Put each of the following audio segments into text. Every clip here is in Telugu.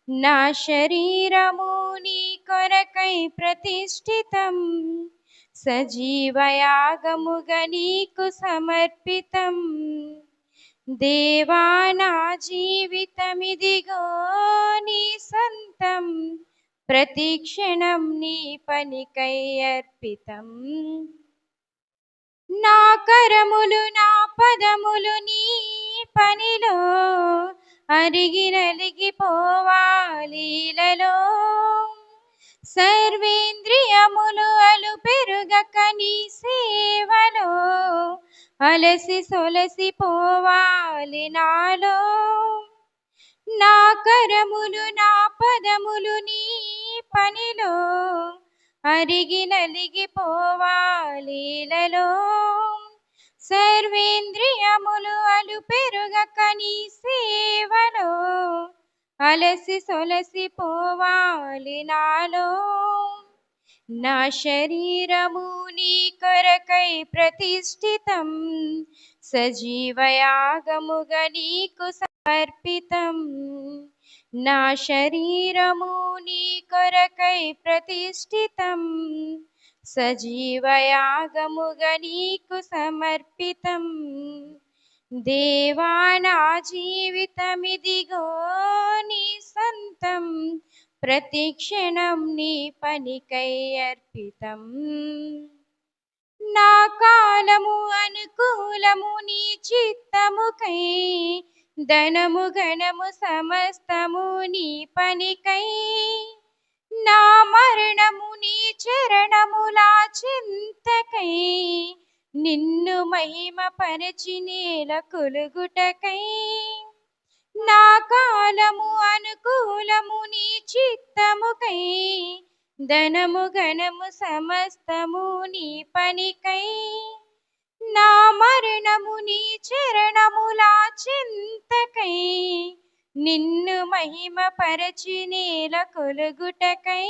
నా శరీరము నీ కొరకై ప్రతిష్ఠితం, సజీవయాగముగా నీకు సమర్పితం. దేవా నా జీవితమిదిగో నీ సొంతం, ప్రతిక్షణం నీ పనికై అర్పితం. నా కరములు నా పదములు నీ పనిలో అరిగి నలిగిపోవాలీలలో, సర్వేంద్రియములు అలు పెరుగక నీ సేవలో అలసి సొలసిపోవాలి నాలో. నా కరములు నా పదములు నీ పనిలో అరిగి నలిగిపోవాలీలలో, సర్వేంద్రియములు అలు పెరుగక నీ సేవలో అలసి సొలసిపోవాలి నాలో. నా శరీరము నీ కొరకై ప్రతిష్ఠితం, సజీవయాగముగా నీకు సమర్పితం. నా శరీరము నీ కొరకై ప్రతిష్ఠితం, సజీవయాగముగా నీకు సమర్పితం. దేవా నా జీవితమిదిగో నీ సొంతం, ప్రతిక్షణం నీ పనికై అర్పితం. నా కాలము అనుకూలము నీ చిత్తముకై, ధనము ఘనము సమస్తము నీ పనికై. నా మరణము నీ చరణములా చింతకై, నిన్ను మహిమ పరచి నేల కొలుగుటకై. నా కాలము అనుకూలము నీ చిత్తముకై, ధనము ఘనము సమస్తము నీ పనికై. నా మరణము నీ చరణములా చింతకై, నిన్ను మహిమ పరచి నేల కొలుగుటకై.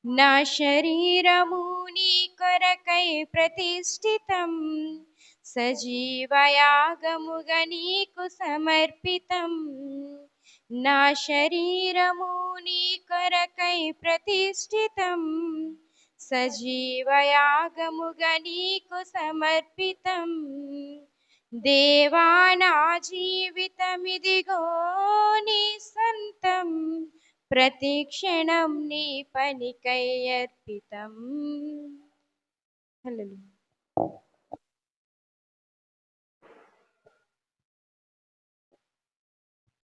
నా శరీరము నీ కొరకై ప్రతిష్ఠితం, సజీవయాగముగా నీకు సమర్పితం. నా శరీరము నీ కొరకై ప్రతిష్ఠితం, సజీవయాగముగా నీకు సమర్పితం. దేవా నా జీవితమిదిగో నీ సొంతం, ప్రతిక్షణం నీ పనికై అర్పితం. హల్లెలూయా.